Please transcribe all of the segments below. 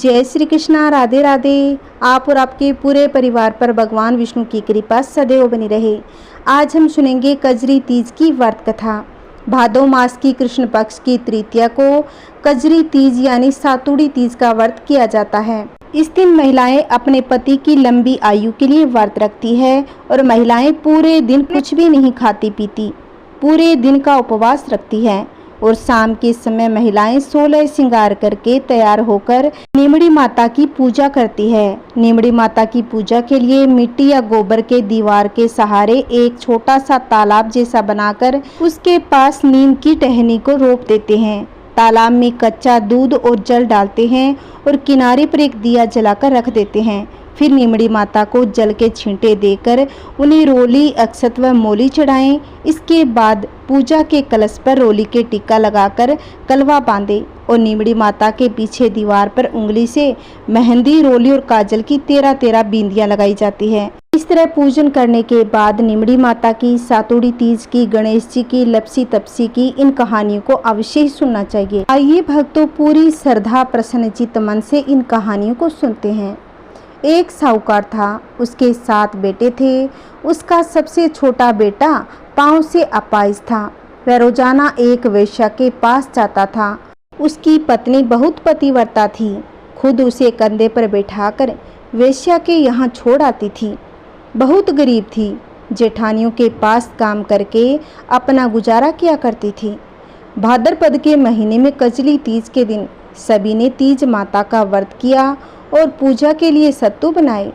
जय श्री कृष्णा, राधे राधे। आप और आपके पूरे परिवार पर भगवान विष्णु की कृपा सदैव बनी रहे। आज हम सुनेंगे कजरी तीज की व्रत कथा। भादो मास की कृष्ण पक्ष की तृतीया को कजरी तीज यानी सातुड़ी तीज का व्रत किया जाता है। इस दिन महिलाएं अपने पति की लंबी आयु के लिए व्रत रखती है और महिलाएं पूरे दिन कुछ भी नहीं खाती पीती, पूरे दिन का उपवास रखती है और शाम के समय महिलाएं 16 श्रृंगार करके तैयार होकर नीमड़ी माता की पूजा करती है। नीमड़ी माता की पूजा के लिए मिट्टी या गोबर के दीवार के सहारे एक छोटा सा तालाब जैसा बनाकर उसके पास नीम की टहनी को रोप देते हैं। तालाब में कच्चा दूध और जल डालते हैं और किनारे पर एक दिया जलाकर रख देते हैं। फिर नीमड़ी माता को जल के छींटे देकर उन्हें रोली, अक्षत व मोली चढ़ाएं। इसके बाद पूजा के कलश पर रोली के टिक्का लगाकर कलवा बांधे और नीमड़ी माता के पीछे दीवार पर उंगली से मेहंदी, रोली और काजल की 13 बिंदियां लगाई जाती है। इस तरह पूजन करने के बाद नीमड़ी माता की, सातुड़ी तीज की, गणेश जी की, लपसी तपसी की इन कहानियों को अवश्य ही सुनना चाहिए। आइए भक्तों, पूरी श्रद्धा प्रसन्नचित्त मन से इन कहानियों को सुनते हैं। एक साहूकार था, उसके 7 बेटे थे। उसका सबसे छोटा बेटा पांव से अपाहिज था। वह रोजाना एक वेश्या के पास जाता था। उसकी पत्नी बहुत पतिव्रता थी, खुद उसे कंधे पर बैठाकर वेश्या के यहाँ छोड़ आती थी। बहुत गरीब थी, जेठानियों के पास काम करके अपना गुजारा किया करती थी। भाद्रपद के महीने में कजली तीज के दिन सभी ने तीज माता का व्रत किया और पूजा के लिए सत्तू बनाए।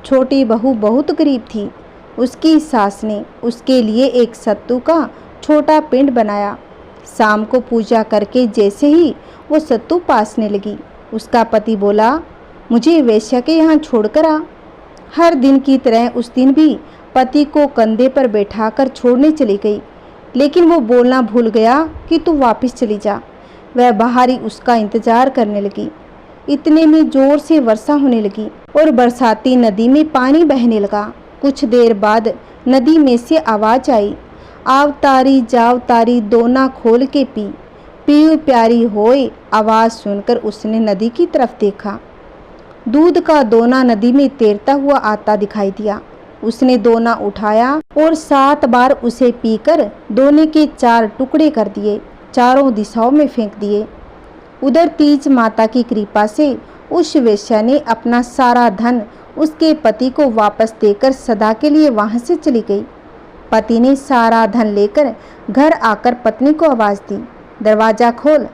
छोटी बहू बहुत गरीब थी। उसकी सास ने उसके लिए एक सत्तू का छोटा पिंड बनाया। शाम को पूजा करके जैसे ही वो सत्तू पासने लगी, उसका पति बोला, मुझे वेश्या के यहाँ छोड़कर आ। हर दिन की तरह उस दिन भी पति को कंधे पर बैठाकर छोड़ने चली गई, लेकिन वो बोलना भूल गया कि तू वापस चली जा। वह बाहर ही उसका इंतजार करने लगी। इतने में जोर से वर्षा होने लगी और बरसाती नदी में पानी बहने लगा। कुछ देर बाद नदी में से आवाज आई, आव तारी जाव तारी दोना खोल के पी, पीऊ प्यारी होए। आवाज सुनकर उसने नदी की तरफ देखा। दूध का दोना नदी में तैरता हुआ आता दिखाई दिया। उसने दोना उठाया और 7 बार उसे पीकर दोने के 4 टुकड़े कर दिए, चारों दिशाओं में फेंक दिए। उधर तीज माता की कृपा से उस वेश्या ने अपना सारा धन उसके पति को वापस देकर सदा के लिए वहां से चली गई। पति ने सारा धन लेकर घर आकर पत्नी को आवाज दी, दरवाजा खोल।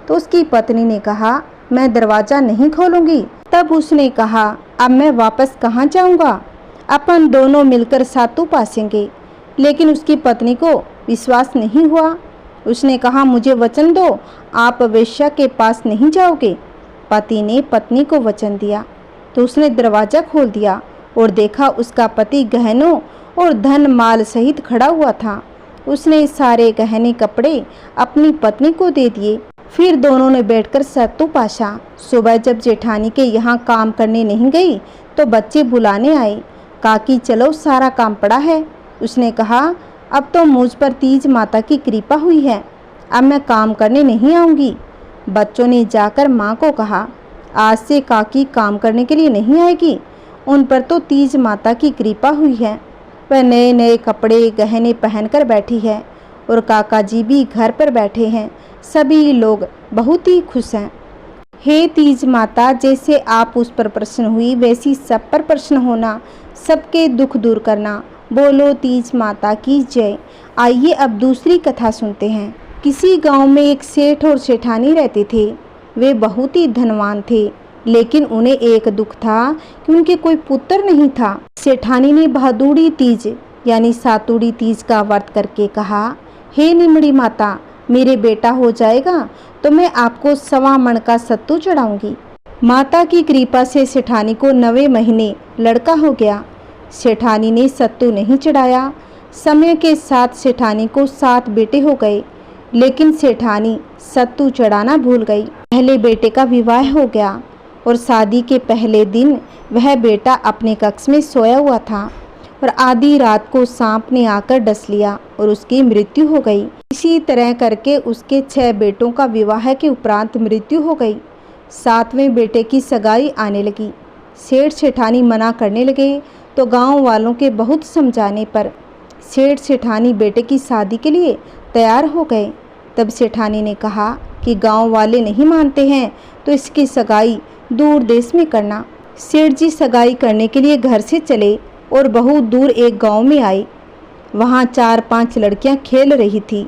तो उसकी पत्नी ने कहा, मैं दरवाजा नहीं खोलूंगी। तब उसने कहा, अब मैं वापस कहाँ जाऊंगा, अपन दोनों मिलकर सातू पासेंगे। लेकिन उसकी पत्नी को विश्वास नहीं हुआ। उसने कहा, मुझे वचन दो, आप वेश्या के पास नहीं जाओगे। पति ने पत्नी को वचन दिया तो उसने दरवाजा खोल दिया और देखा उसका पति गहनों और धन माल सहित खड़ा हुआ था। उसने सारे गहने कपड़े अपनी पत्नी को दे दिए। फिर दोनों ने बैठकर सत्तू पासा। सुबह जब जेठानी के यहाँ काम करने नहीं गई तो बच्चे बुलाने आए, काकी चलो सारा काम पड़ा है। उसने कहा, अब तो मुझ पर तीज माता की कृपा हुई है, अब मैं काम करने नहीं आऊँगी। बच्चों ने जाकर माँ को कहा, आज से काकी काम करने के लिए नहीं आएगी, उन पर तो तीज माता की कृपा हुई है। वह नए नए कपड़े गहने पहनकर बैठी है और काका जी भी घर पर बैठे हैं। सभी लोग बहुत ही खुश हैं। हे तीज माता, जैसे आप उस पर प्रसन्न हुई वैसी सब पर प्रसन्न होना, सबके दुख दूर करना। बोलो तीज माता की जय। आइए अब दूसरी कथा सुनते हैं। किसी गांव में एक सेठ और सेठानी रहते थे। वे बहुत ही धनवान थे, लेकिन उन्हें एक दुख था कि उनके कोई पुत्र नहीं था। सेठानी ने भादुड़ी तीज यानी सातुड़ी तीज का व्रत करके कहा, हे नीमड़ी माता, मेरे बेटा हो जाएगा तो मैं आपको 1.25 मन का सत्तू चढ़ाऊंगी। माता की कृपा से सेठानी को 9वें महीने लड़का हो गया। सेठानी ने सत्तू नहीं चढ़ाया। समय के साथ सेठानी को 7 बेटे हो गए, लेकिन सेठानी सत्तू चढ़ाना भूल गई। पहले बेटे का विवाह हो गया और शादी के पहले दिन वह बेटा अपने कक्ष में सोया हुआ था और आधी रात को सांप ने आकर डस लिया और उसकी मृत्यु हो गई। इसी तरह करके उसके 6 बेटों का विवाह के उपरांत मृत्यु हो गई। सातवें बेटे की सगाई आने लगी। सेठ सेठानी मना करने लगे तो गांव वालों के बहुत समझाने पर सेठ सेठानी बेटे की शादी के लिए तैयार हो गए। तब सेठानी ने कहा कि गांव वाले नहीं मानते हैं तो इसकी सगाई दूर देश में करना। सेठ जी सगाई करने के लिए घर से चले और बहुत दूर एक गांव में आए। वहां 4-5 लड़कियां खेल रही थी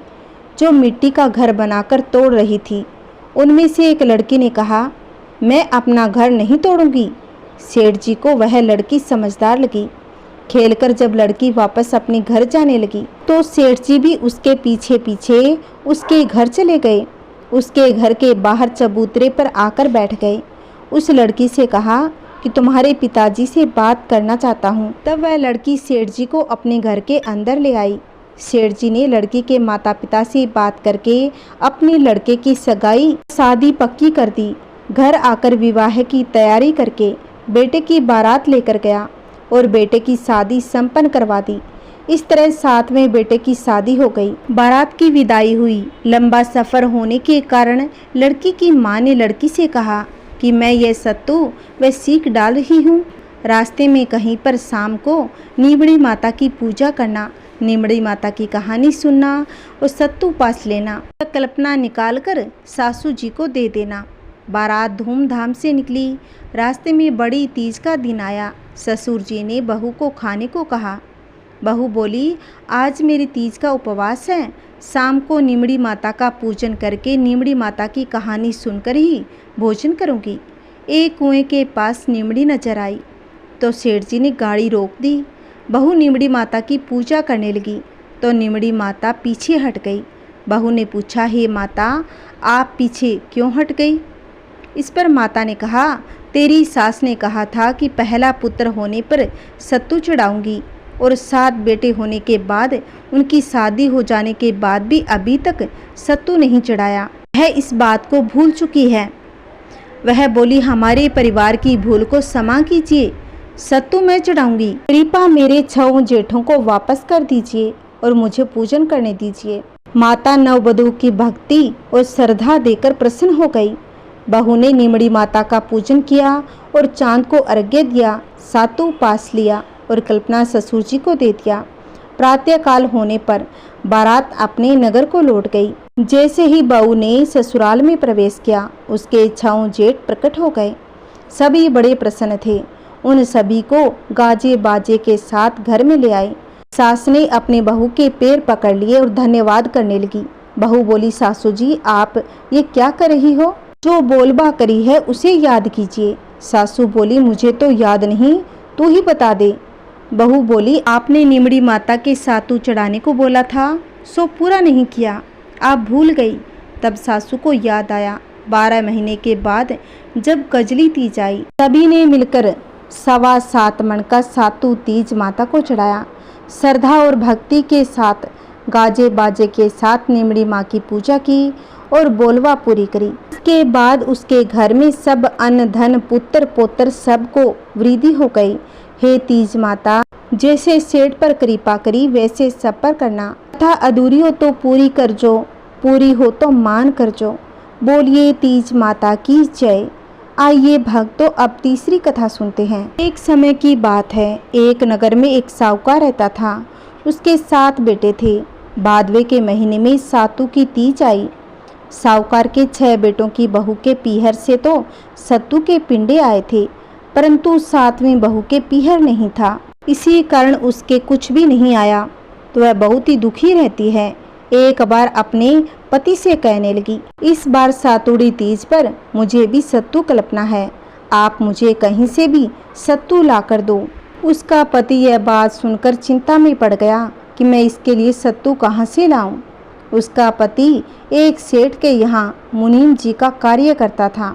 जो मिट्टी का घर बनाकर तोड़ रही थी। उनमें से एक लड़की ने कहा, मैं अपना घर नहीं तोड़ूंगी। सेठ जी को वह लड़की समझदार लगी। खेलकर जब लड़की वापस अपने घर जाने लगी तो सेठ जी भी उसके पीछे पीछे उसके घर चले गए। उसके घर के बाहर चबूतरे पर आकर बैठ गए। उस लड़की से कहा कि तुम्हारे पिताजी से बात करना चाहता हूँ। तब वह लड़की सेठ जी को अपने घर के अंदर ले आई। सेठ जी ने लड़की के माता पिता से बात करके अपने लड़के की सगाई शादी पक्की कर दी। घर आकर विवाह की तैयारी करके बेटे की बारात लेकर गया और बेटे की शादी संपन्न करवा दी। इस तरह 7वें बेटे की शादी हो गई। बारात की विदाई हुई। लंबा सफ़र होने के कारण लड़की की माँ ने लड़की से कहा कि मैं ये सत्तू व सीख डाल रही हूँ। रास्ते में कहीं पर शाम को नीमड़ी माता की पूजा करना, नीमड़ी माता की कहानी सुनना और सत्तू पास लेना। कल्पना निकाल कर सासू जी को दे देना। बारात धूमधाम से निकली। रास्ते में बड़ी तीज का दिन आया। ससुर जी ने बहू को खाने को कहा। बहू बोली, आज मेरी तीज का उपवास है। शाम को नीमड़ी माता का पूजन करके नीमड़ी माता की कहानी सुनकर ही भोजन करूंगी। एक कुएं के पास नीमड़ी नजर आई तो सेठ जी ने गाड़ी रोक दी। बहू नीमड़ी माता की पूजा करने लगी तो नीमड़ी माता पीछे हट गई। बहू ने पूछा, हे माता, आप पीछे क्यों हट गई? इस पर माता ने कहा, तेरी सास ने कहा था कि पहला पुत्र होने पर सत्तू चढ़ाऊंगी और 7 बेटे होने के बाद उनकी शादी हो जाने के बाद भी अभी तक सत्तू नहीं चढ़ाया। वह इस बात को भूल चुकी है। वह बोली, हमारे परिवार की भूल को क्षमा कीजिए, सत्तू मैं चढ़ाऊंगी। कृपा मेरे 6 जेठों को वापस कर दीजिए और मुझे पूजन करने दीजिए। माता नववधू की भक्ति और श्रद्धा देकर प्रसन्न हो गई। बहू ने नीमड़ी माता का पूजन किया और चांद को अर्घ्य दिया, सत्तू पास लिया और कल्पना ससुर जी को दे दिया। प्रातःकाल होने पर बारात अपने नगर को लौट गई। जैसे ही बहू ने ससुराल में प्रवेश किया, उसके 6 जेठ प्रकट हो गए। सभी बड़े प्रसन्न थे। उन सभी को गाजे बाजे के साथ घर में ले आए। सास ने अपने बहू के पैर पकड़ लिए और धन्यवाद करने लगी। बहू बोली, सासू जी, आप ये क्या कर रही हो? जो बोलबा करी है उसे याद कीजिए। सासू बोली, मुझे तो याद नहीं, तू ही बता दे। बहू बोली, आपने नीमड़ी माता के सत्तू चढ़ाने को बोला था, सो पूरा नहीं किया, आप भूल गई। तब सासू को याद आया। 12 महीने के बाद जब कजली तीज आई, सभी ने मिलकर 7.25 मन का सत्तू तीज माता को चढ़ाया। श्रद्धा और भक्ति के साथ गाजे बाजे के साथ नीमड़ी माँ की पूजा की और बोलवा पूरी करी। इसके बाद उसके घर में सब अन्न धन पुत्र पोत्र सबको वृद्धि हो गई। हे तीज माता, जैसे सेठ पर कृपा करी वैसे सब पर करना, तथा अधूरी हो तो पूरी कर जो, पूरी हो तो मान कर जो। बोलिए तीज माता की जय। आइए भक्तों, अब तीसरी कथा सुनते हैं। एक समय की बात है, एक नगर में एक साहूकार रहता था। उसके 7 बेटे थे। भादवे के महीने में सातू की तीज आई। साहूकार के 6 बेटों की बहू के पीहर से तो सत्तू के पिंडे आए थे, परंतु 7वीं बहू के पीहर नहीं था। इसी कारण उसके कुछ भी नहीं आया तो वह बहुत ही दुखी रहती है। एक बार अपने पति से कहने लगी, इस बार सातुड़ी तीज पर मुझे भी सत्तू कल्पना है, आप मुझे कहीं से भी सत्तू ला कर दो। उसका पति यह बात सुनकर चिंता में पड़ गया कि मैं इसके लिए सत्तू कहाँ से लाऊं। उसका पति एक सेठ के यहाँ मुनीम जी का कार्य करता था,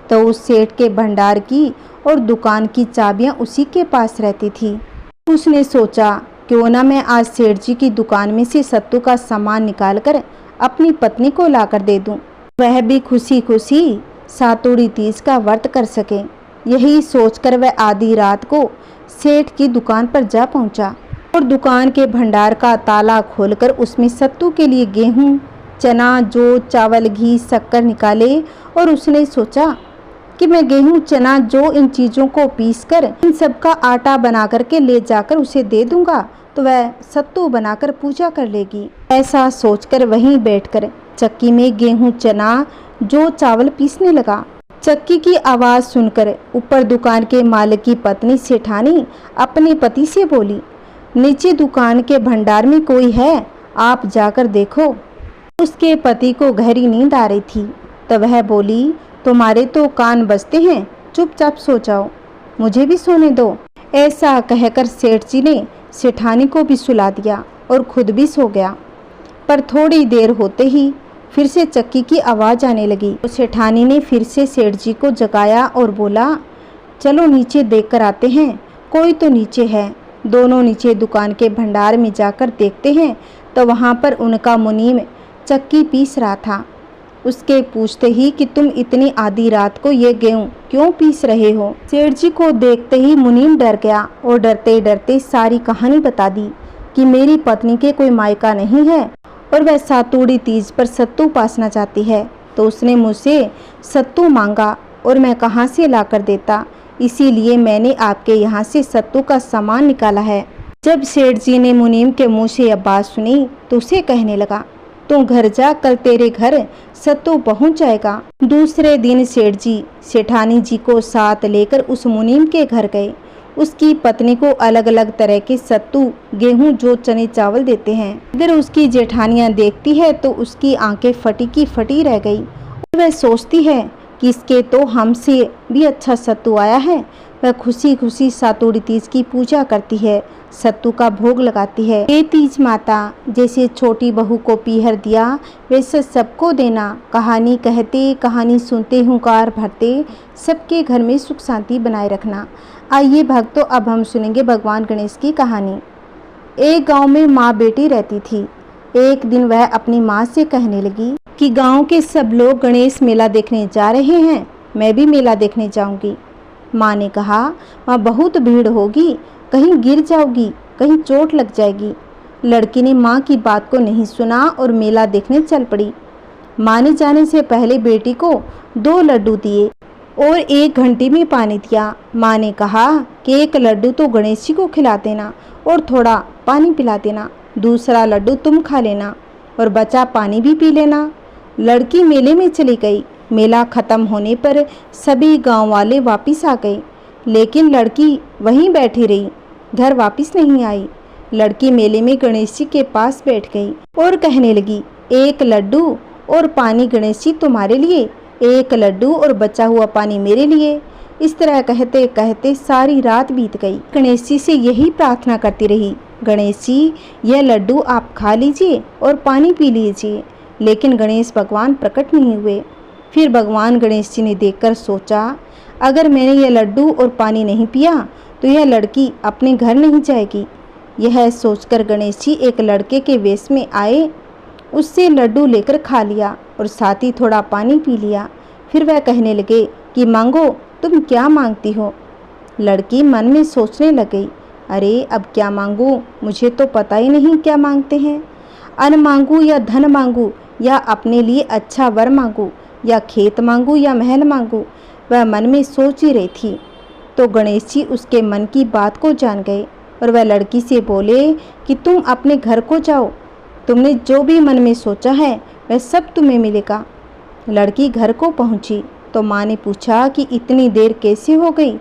तो उस सेठ के भंडार की और दुकान की चाबियां उसी के पास रहती थी। उसने सोचा, क्यों ना मैं आज सेठ जी की दुकान में से सत्तू का सामान निकालकर अपनी पत्नी को लाकर दे दूं, वह भी खुशी खुशी सातुड़ी तीज का व्रत कर सके। यही सोचकर वह आधी रात को सेठ की दुकान पर जा पहुंचा और दुकान के भंडार का ताला खोलकर उसमें सत्तू के लिए गेहूं, चना, जौ, चावल, घी, शक्कर निकाले और उसने सोचा कि मैं गेहूं, चना, जौ इन चीज़ों को पीसकर इन सब का आटा बना करके ले जाकर उसे दे दूंगा तो वह सत्तू बनाकर पूजा कर लेगी। ऐसा सोचकर वहीं बैठकर चक्की में गेहूं, चना, जौ, चावल पीसने लगा। चक्की की आवाज़ सुनकर ऊपर दुकान के मालिक की पत्नी सेठानी अपने पति से बोली, नीचे दुकान के भंडार में कोई है, आप जाकर देखो। उसके पति को गहरी नींद आ रही थी तो वह बोली, तुम्हारे तो कान बजते हैं, चुपचाप सो जाओ, मुझे भी सोने दो। ऐसा कहकर सेठ जी ने सेठानी को भी सुला दिया और खुद भी सो गया। पर थोड़ी देर होते ही फिर से चक्की की आवाज़ आने लगी। तो सेठानी ने फिर से सेठ जी को जगाया और बोला, चलो नीचे देख कर आते हैं, कोई तो नीचे है। दोनों नीचे दुकान के भंडार में जाकर देखते हैं तो वहाँ पर उनका मुनीम चक्की पीस रहा था। उसके पूछते ही कि तुम इतनी आधी रात को ये गेहूं क्यों पीस रहे हो? सेठ जी को देखते ही मुनीम डर गया और डरते डरते सारी कहानी बता दी कि मेरी पत्नी के कोई मायका नहीं है और वह सातुड़ी तीज पर सत्तू पासना चाहती है, तो उसने मुझसे सत्तू मांगा और मैं कहाँ से ला कर देता, इसीलिए मैंने आपके यहाँ से सत्तू का सामान निकाला है। जब सेठ जी ने मुनीम के मुँह से यह बात सुनी तो उसे कहने लगा, तू घर जा, कल तेरे घर सत्तू पहुँच जाएगा। दूसरे दिन सेठ जी सेठानी जी को साथ लेकर उस मुनीम के घर गए। उसकी पत्नी को अलग अलग तरह के सत्तू, गेहूं, जौ, चने, चावल देते हैं। इधर उसकी जेठानियां देखती है तो उसकी आंखें फटी की फटी रह गई और वह सोचती है कि इसके तो हमसे भी अच्छा सत्तू आया है। वह खुशी खुशी सातुड़ी तीज की पूजा करती है, सत्तू का भोग लगाती है। हे तीज माता, जैसे छोटी बहू को पीहर दिया वैसे सबको देना। कहानी कहते कहानी सुनते हुंकार भरते, सबके घर में सुख शांति बनाए रखना। आइए भक्तों, अब हम सुनेंगे भगवान गणेश की कहानी। एक गांव में माँ बेटी रहती थी। एक दिन वह अपनी माँ से कहने लगी कि गांव के सब लोग गणेश मेला देखने जा रहे हैं, मैं भी मेला देखने जाऊंगी। माँ ने कहा, वहाँ बहुत भीड़ होगी, कहीं गिर जाओगी, कहीं चोट लग जाएगी। लड़की ने माँ की बात को नहीं सुना और मेला देखने चल पड़ी। माँ ने जाने से पहले बेटी को 2 लड्डू दिए और 1 घंटे में पानी दिया। माँ ने कहा कि 1 लड्डू तो गणेश जी को खिला देना और थोड़ा पानी पिला देना, दूसरा लड्डू तुम खा लेना और बचा पानी भी पी लेना। लड़की मेले में चली गई। मेला खत्म होने पर सभी गांव वाले वापस आ गए, लेकिन लड़की वहीं बैठी रही, घर वापस नहीं आई। लड़की मेले में गणेश जी के पास बैठ गई और कहने लगी, 1 लड्डू और पानी गणेश जी तुम्हारे लिए, 1 लड्डू और बचा हुआ पानी मेरे लिए। इस तरह कहते कहते सारी रात बीत गई। गणेश जी से यही प्रार्थना करती रही, गणेश जी यह लड्डू आप खा लीजिए और पानी पी लीजिए। लेकिन गणेश भगवान प्रकट नहीं हुए। फिर भगवान गणेश जी ने देखकर सोचा, अगर मैंने यह लड्डू और पानी नहीं पिया तो यह लड़की अपने घर नहीं जाएगी। यह सोचकर गणेश जी एक लड़के के वेश में आए, उससे लड्डू लेकर खा लिया और साथ ही थोड़ा पानी पी लिया। फिर वह कहने लगे कि मांगो, तुम क्या मांगती हो? लड़की मन में सोचने लग गई, अरे अब क्या मांगूं, मुझे तो पता ही नहीं क्या मांगते हैं। अन्न मांगूं या धन मांगूं या अपने लिए अच्छा वर मांगूं या खेत मांगूं या महल मांगूं, वह मन में सोच ही रही थी। तो गणेश जी उसके मन की बात को जान गए और वह लड़की से बोले कि तुम अपने घर को जाओ, तुमने जो भी मन में सोचा है वह सब तुम्हें मिलेगा। लड़की घर को पहुंची तो माँ ने पूछा कि इतनी देर कैसे हो गई?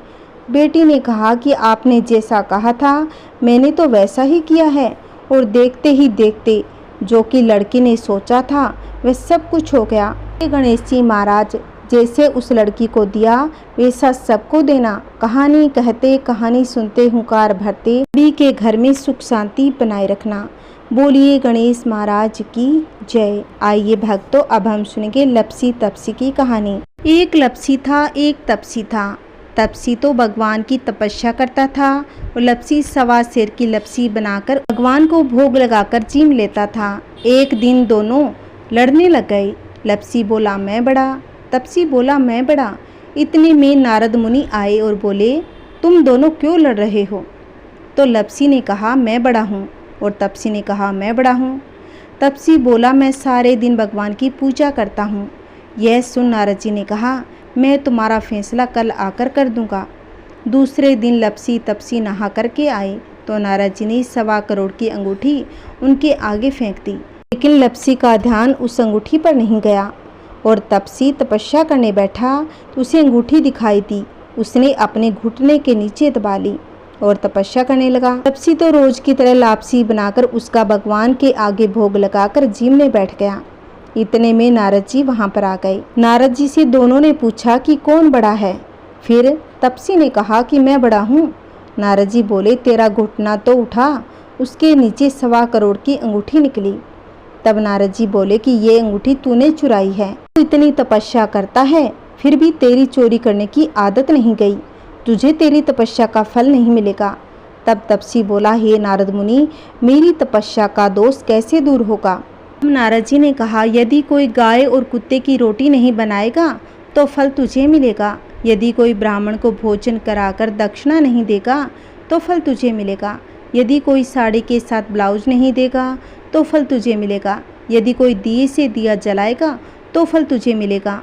बेटी ने कहा कि आपने जैसा कहा था मैंने तो वैसा ही किया है और देखते ही देखते जो कि लड़की ने सोचा था वह सब कुछ हो गया। गणेश जी महाराज, जैसे उस लड़की को दिया वैसा सबको देना। कहानी कहते कहानी सुनते हुंकार भरते, सभी के घर में सुख शांति बनाए रखना। बोलिए गणेश महाराज की जय। आइए भक्तों, अब हम सुनेंगे लपसी तपसी की कहानी। एक लपसी था, एक तपसी था। तपसी तो भगवान की तपस्या करता था और लपसी 1.25 सेर की लपसी बनाकर भगवान को भोग लगाकर चीम लेता था। एक दिन दोनों लड़ने लग गए। लपसी बोला मैं बड़ा, तपसी बोला मैं बड़ा। इतने में नारद मुनि आए और बोले, तुम दोनों क्यों लड़ रहे हो? तो लपसी ने कहा मैं बड़ा हूँ और तपसी ने कहा मैं बड़ा हूँ। तपसी बोला मैं सारे दिन भगवान की पूजा करता हूँ। यह सुन नारद जी ने कहा, मैं तुम्हारा फैसला कल आकर कर दूंगा। दूसरे दिन लपसी तपसी नहा करके आए तो नारद जी ने 1.25 करोड़ की अंगूठी उनके आगे फेंक दी, लेकिन लपसी का ध्यान उस अंगूठी पर नहीं गया और तपसी तपस्या करने बैठा तो उसे अंगूठी दिखाई दी। उसने अपने घुटने के नीचे दबा ली और तपस्या करने लगा। तपसी तो रोज की तरह लापसी बनाकर उसका भगवान के आगे भोग लगाकर जिम में बैठ गया। इतने में नारद जी वहां पर आ गए। नारद जी से दोनों ने पूछा कि कौन बड़ा है। फिर तपसी ने कहा कि मैं बड़ा हूँ। नारद जी बोले, तेरा घुटना तो उठा, उसके नीचे 1.25 करोड़ की अंगूठी निकली। तब नारद जी बोले कि ये अंगूठी तूने चुराई है। तू इतनी तपस्या करता है फिर भी तेरी चोरी करने की आदत नहीं गई, तुझे तेरी तपस्या का फल नहीं मिलेगा। तब तपसी बोला, हे नारद मुनि, मेरी तपस्या का दोष कैसे दूर होगा। नारद जी ने कहा, यदि कोई गाय और कुत्ते की रोटी नहीं बनाएगा तो फल तुझे मिलेगा। यदि कोई ब्राह्मण को भोजन कराकर दक्षिणा नहीं देगा तो फल तुझे मिलेगा। यदि कोई साड़ी के साथ ब्लाउज नहीं देगा तो फल तुझे मिलेगा। यदि कोई दिए से दिया जलाएगा तो फल तुझे मिलेगा।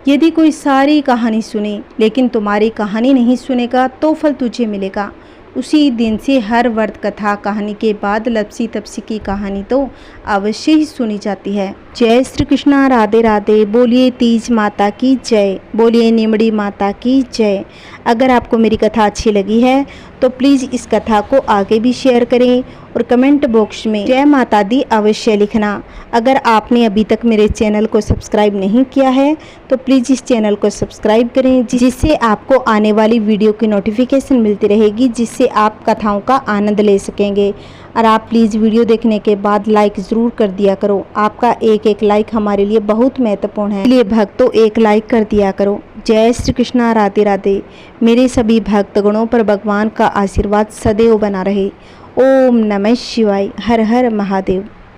यदि कोई सारी कहानी सुने लेकिन तुम्हारी कहानी नहीं सुनेगा तो फल तुझे मिलेगा। उसी दिन से हर व्रत कथा कहानी के बाद लपसी तपसी की कहानी तो अवश्य ही सुनी जाती है। जय श्री कृष्णा, राधे राधे। बोलिए तीज माता की जय, बोलिए निमड़ी माता की जय। अगर आपको मेरी कथा अच्छी लगी है तो प्लीज़ इस कथा को आगे भी शेयर करें और कमेंट बॉक्स में जय माता दी अवश्य लिखना। अगर आपने अभी तक मेरे चैनल को सब्सक्राइब नहीं किया है तो प्लीज़ इस चैनल को सब्सक्राइब करें, जिससे आपको आने वाली वीडियो की नोटिफिकेशन मिलती रहेगी, जिससे आप कथाओं का आनंद ले सकेंगे। और आप प्लीज़ वीडियो देखने के बाद लाइक ज़रूर कर दिया करो। आपका एक लाइक हमारे लिए बहुत महत्वपूर्ण है, इसलिए भक्तों एक लाइक कर दिया करो। जय श्री कृष्णा, राधे राधे। मेरे सभी भक्तगणों पर भगवान का आशीर्वाद सदैव बना रहे। ओम नमः शिवाय। हर हर महादेव।